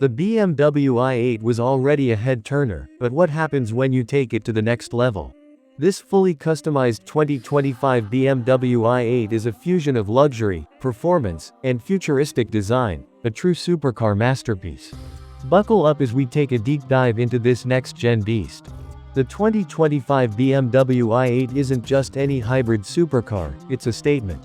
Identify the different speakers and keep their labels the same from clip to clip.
Speaker 1: The BMW i8 was already a head-turner, but what happens when you take it to the next level? This fully customized 2025 BMW i8 is a fusion of luxury, performance, and futuristic design, a true supercar masterpiece. Buckle up as we take a deep dive into this next-gen beast. The 2025 BMW i8 isn't just any hybrid supercar, it's a statement.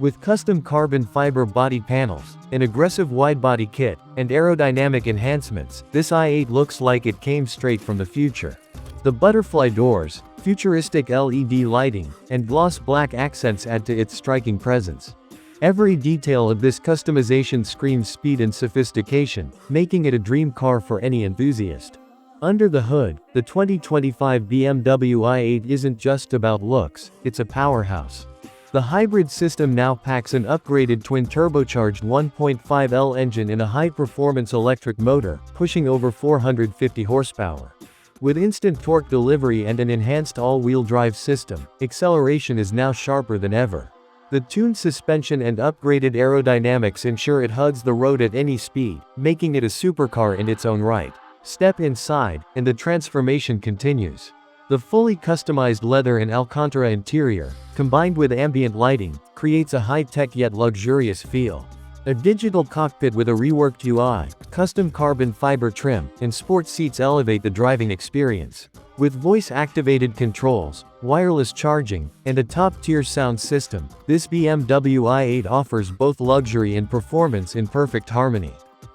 Speaker 1: With custom carbon fiber body panels, an aggressive widebody kit, and aerodynamic enhancements, this i8 looks like it came straight from the future. The butterfly doors, futuristic LED lighting, and gloss black accents add to its striking presence. Every detail of this customization screams speed and sophistication, making it a dream car for any enthusiast. Under the hood, the 2025 BMW i8 isn't just about looks, it's a powerhouse. The hybrid system now packs an upgraded twin-turbocharged 1.5L engine in a high-performance electric motor, pushing over 450 horsepower. With instant torque delivery and an enhanced all-wheel drive system, acceleration is now sharper than ever. The tuned suspension and upgraded aerodynamics ensure it hugs the road at any speed, making it a supercar in its own right. Step inside, and the transformation continues. The fully customized leather and Alcantara interior, combined with ambient lighting, creates a high-tech yet luxurious feel. A digital cockpit with a reworked UI, custom carbon fiber trim, and sports seats elevate the driving experience. With voice-activated controls, wireless charging, and a top-tier sound system, this BMW i8 offers both luxury and performance in perfect harmony.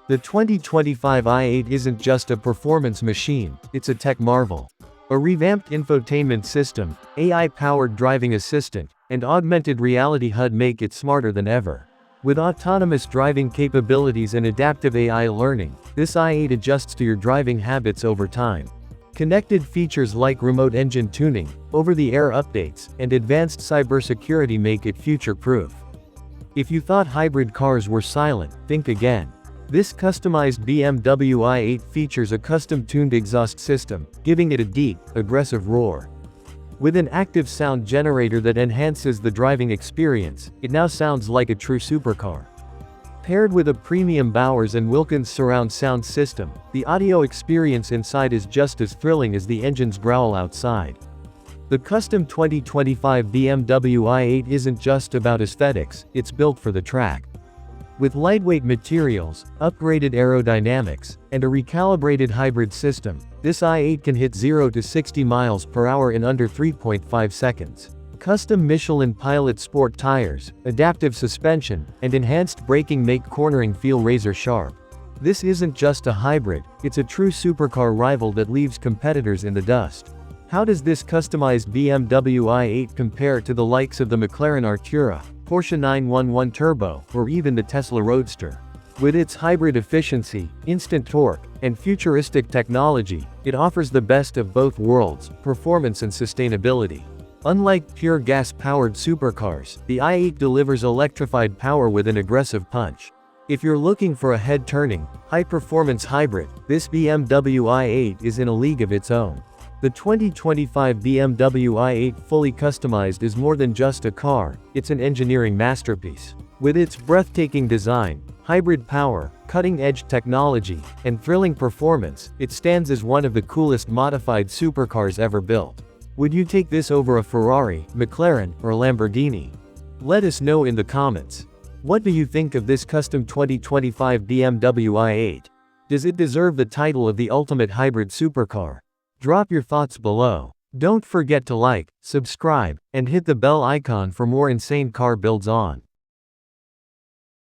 Speaker 1: The 2025 i8 isn't just a performance machine, it's a tech marvel. A revamped infotainment system, AI-powered driving assistant, and augmented reality HUD make it smarter than ever. With autonomous driving capabilities and adaptive AI learning, this i8 adjusts to your driving habits over time. Connected features like remote engine tuning, over-the-air updates, and advanced cybersecurity make it future-proof. If you thought hybrid cars were silent, think again. This customized BMW i8 features a custom-tuned exhaust system, giving it a deep, aggressive roar. With an active sound generator that enhances the driving experience, it now sounds like a true supercar. Paired with a premium Bowers & Wilkins surround sound system, the audio experience inside is just as thrilling as the engine's growl outside. The custom 2025 BMW i8 isn't just about aesthetics, it's built for the track. With lightweight materials, upgraded aerodynamics, and a recalibrated hybrid system, this i8 can hit 0 to 60 miles per hour in under 3.5 seconds. Custom Michelin Pilot Sport tires, adaptive suspension, and enhanced braking make cornering feel razor-sharp. This isn't just a hybrid, it's a true supercar rival that leaves competitors in the dust. How does this customized BMW i8 compare to the likes of the McLaren Artura, Porsche 911 Turbo, or even the Tesla Roadster? With its hybrid efficiency, instant torque, and futuristic technology, it offers the best of both worlds, performance and sustainability. Unlike pure gas-powered supercars, the i8 delivers electrified power with an aggressive punch. If you're looking for a head-turning, high-performance hybrid, this BMW i8 is in a league of its own. The 2025 BMW i8 fully customized is more than just a car, it's an engineering masterpiece. With its breathtaking design, hybrid power, cutting-edge technology, and thrilling performance, it stands as one of the coolest modified supercars ever built. Would you take this over a Ferrari, McLaren, or Lamborghini? Let us know in the comments. What do you think of this custom 2025 BMW i8? Does it deserve the title of the ultimate hybrid supercar? Drop your thoughts below. Don't forget to like, subscribe, and hit the bell icon for more insane car builds on.